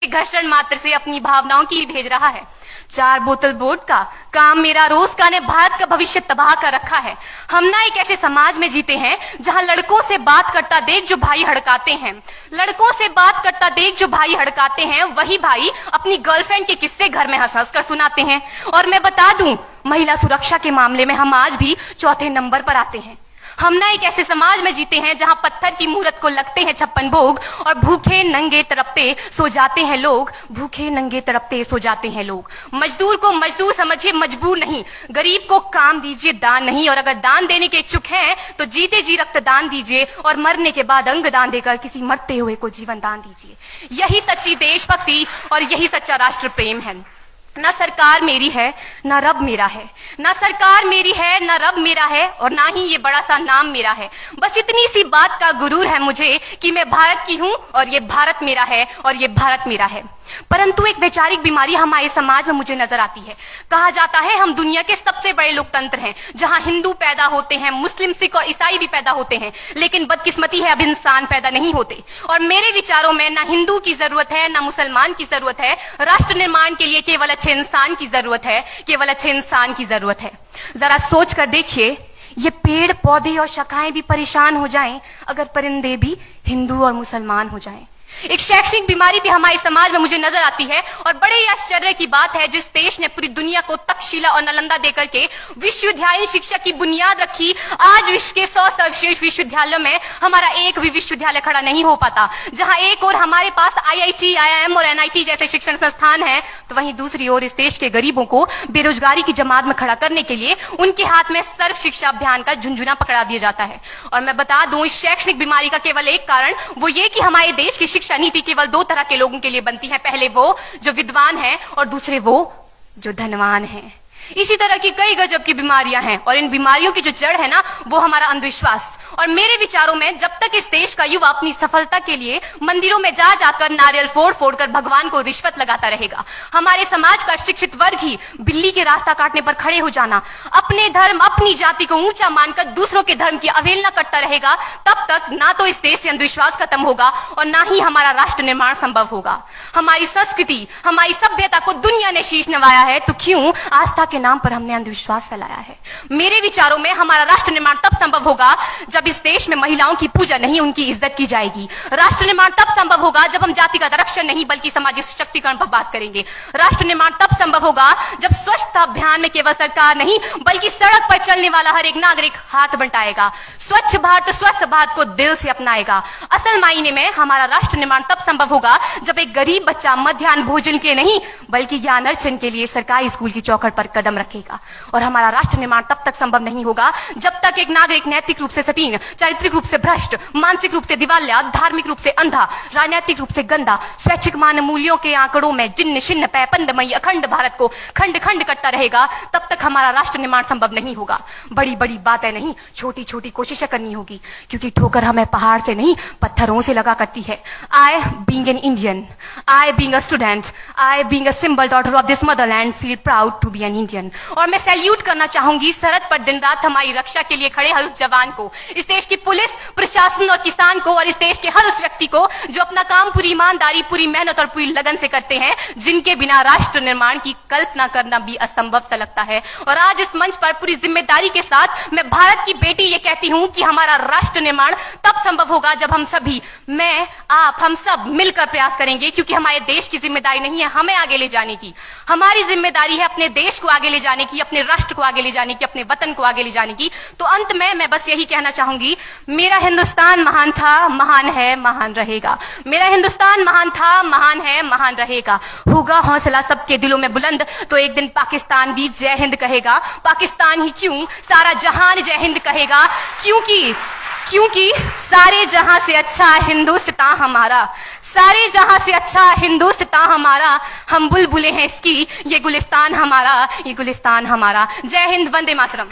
घर्षण मात्र से अपनी भावनाओं की भेज रहा है। 4 बोतल वोट का काम मेरा रोज का ने भारत का भविष्य तबाह कर रखा है। हम ना एक ऐसे समाज में जीते हैं जहां लड़कों से बात करता देख जो भाई हड़काते हैं, लड़कों से बात करता देख जो भाई हड़काते हैं, वही भाई अपनी गर्लफ्रेंड के किस्से घर में हंस हंस कर सुनाते हैं। और मैं बता दूं, महिला सुरक्षा के मामले में हम आज भी चौथे नंबर पर आते हैं। हम ना एक ऐसे समाज में जीते हैं जहां पत्थर की मूरत को लगते हैं 56 भोग और भूखे नंगे तड़पते सो जाते हैं लोग, भूखे नंगे तड़पते सो जाते हैं लोग। मजदूर को मजदूर समझिए, मजबूर नहीं। गरीब को काम दीजिए, दान नहीं। और अगर दान देने के इच्छुक हैं तो जीते जी रक्तदान दीजिए और मरने के बाद अंग दान देकर किसी मरते हुए को जीवन दान दीजिए। यही सच्ची देशभक्ति और यही सच्चा राष्ट्र प्रेम है। ना सरकार मेरी है ना रब मेरा है, ना सरकार मेरी है ना रब मेरा है, और ना ही ये बड़ा सा नाम मेरा है। बस इतनी सी बात का गुरूर है मुझे कि मैं भारत की हूं और ये भारत मेरा है और ये भारत मेरा है। परंतु एक वैचारिक बीमारी हमारे समाज में मुझे नजर आती है। कहा जाता है हम दुनिया के सबसे बड़े लोकतंत्र हैं, जहां हिंदू पैदा होते हैं, मुस्लिम, सिख और ईसाई भी पैदा होते हैं, लेकिन बदकिस्मती है अब इंसान पैदा नहीं होते। और मेरे विचारों में ना हिंदू की जरूरत है ना मुसलमान की जरूरत है। राष्ट्र निर्माण के लिए केवल अच्छे इंसान की जरूरत है, केवल अच्छे इंसान की जरूरत है। जरा सोच कर देखिए, ये पेड़ पौधे और शाखाएं भी परेशान हो जाएं अगर परिंदे भी हिंदू और मुसलमान हो जाएं। एक शैक्षणिक बीमारी भी हमारे समाज में मुझे नजर आती है, और बड़े ही आश्चर्य की बात है, जिस देश ने पूरी दुनिया को तक्षशिला और नालंदा देकर के विश्वविद्यालय शिक्षा की बुनियाद रखी, आज विश्व के 100 सर्वश्रेष्ठ विश्वविद्यालयों में हमारा एक भी विश्वविद्यालय खड़ा नहीं हो पाता। जहां एक और हमारे पास IIT, IIM और NIT जैसे शिक्षण संस्थान हैं, तो वहीं दूसरी ओर इस देश के गरीबों को बेरोजगारी की जमात में खड़ा करने के लिए उनके हाथ में सर्व शिक्षा अभियान का झुंझुना पकड़ा दिया जाता है। और मैं बता दूं, इस शैक्षणिक बीमारी का केवल एक कारण वो ये कि हमारे देश की शिक्षा नीति केवल 2 तरह के लोगों के लिए बनती है। पहले वो जो विद्वान हैं और दूसरे वो जो धनवान हैं। इसी तरह की कई गजब की बीमारियां हैं, और इन बीमारियों की जो जड़ है ना, वो हमारा अंधविश्वास। और मेरे विचारों में जब तक इस देश का युवा अपनी सफलता के लिए मंदिरों में जा जाकर नारियल फोड़ फोड़ कर भगवान को रिश्वत लगाता रहेगा, हमारे समाज का शिक्षित वर्ग ही बिल्ली के रास्ता काटने पर खड़े हो जाना, अपने धर्म अपनी जाति को ऊंचा मानकर दूसरों के धर्म की अवहेलना करता रहेगा, तब तक ना तो इस देश से अंधविश्वास खत्म होगा और ना ही हमारा राष्ट्र निर्माण संभव होगा। हमारी संस्कृति, हमारी सभ्यता को दुनिया ने शीश नवाया है, तो क्यों आस्था के नाम पर हमने अंधविश्वास फैलाया है? मेरे विचारों में हमारा राष्ट्र निर्माण तब संभव होगा जब इस देश में महिलाओं की पूजा नहीं, उनकी इज्जत की जाएगी। राष्ट्र निर्माण तब संभव होगा जब हम जाति का आरक्षण नहीं बल्कि सामाजिक सशक्तिकरण पर बात करेंगे। राष्ट्र निर्माण तब संभव होगा जब स्वच्छता अभियान में केवल सरकार नहीं बल्कि सड़क पर चलने वाला हर एक नागरिक हाथ बंटाएगा, स्वच्छ भारत स्वस्थ भारत को दिल से अपनाएगा। असल मायने में हमारा राष्ट्र निर्माण तब संभव होगा जब एक गरीब बच्चा मध्याह्न भोजन के नहीं बल्कि ज्ञान अर्जन के लिए सरकारी स्कूल की चौखट पर कदम रखेगा। और हमारा राष्ट्र निर्माण तब तक संभव नहीं होगा जब तक एक नागरिक नैतिक रूप से सतीन, चारित्रिक रूप से भ्रष्ट, मानसिक रूप से दिवालिया, धार्मिक रूप से अंधा, राजनीतिक रूप से गंदा, स्वैच्छिक मान मूल्यों के आंकड़ों में जिन्न शिन्न पैपंदमयी अखंड भारत को खंड खंड करता रहेगा, तब तक हमारा राष्ट्र निर्माण संभव नहीं होगा। बड़ी बड़ी बातें नहीं, छोटी छोटी कोशिशें करनी होगी, क्योंकि ठोकर हमें पहाड़ से नहीं पत्थरों से लगा करती है। I being an Indian, I being a student, I being a simple daughter of this motherland feel proud to be an Indian। और मैं सैल्यूट करना चाहूंगी सरहद पर दिन रात हमारी रक्षा के लिए खड़े हर उस जवान को, इस देश की पुलिस, प्रशासन और किसान को, और इस देश के हर उस व्यक्ति को जो अपना काम पूरी ईमानदारी, पूरी मेहनत और पूरी लगन से करते हैं, जिनके बिना राष्ट्र निर्माण की कल्पना करना भी असंभव सा लगता है। और आज इस मंच पर पूरी जिम्मेदारी के साथ मैं भारत की बेटी ये कहती हूं कि हमारा राष्ट्र निर्माण तब संभव होगा जब हम सभी, मैं, आप, हम सब मिलकर प्रयास करेंगे, क्योंकि हमारे देश की जिम्मेदारी नहीं है हमें आगे ले जाने की, हमारी जिम्मेदारी है अपने देश को आगे ले जाने की, अपने राष्ट्र को आगे ले जाने की, अपने वतन को आगे ले जाने की। तो अंत में मैं बस यही कहना चाहूंगी, मेरा हिंदुस्तान महान था, महान है, महान रहेगा। मेरा हिंदुस्तान महान था, महान है, महान रहेगा। होगा हौसला सबके दिलों में बुलंद तो एक दिन पाकिस्तान भी जय हिंद कहेगा। पाकिस्तान ही क्यों, सारा जहान जय हिंद कहेगा, क्योंकि सारे जहां से अच्छा हिंदुस्तान हमारा, सारे जहां से अच्छा हिंदुस्तान हमारा, हम बुलबुलें हैं इसकी, ये गुलिस्तान हमारा, ये गुलिस्तान हमारा। जय हिंद, वंदे मातरम।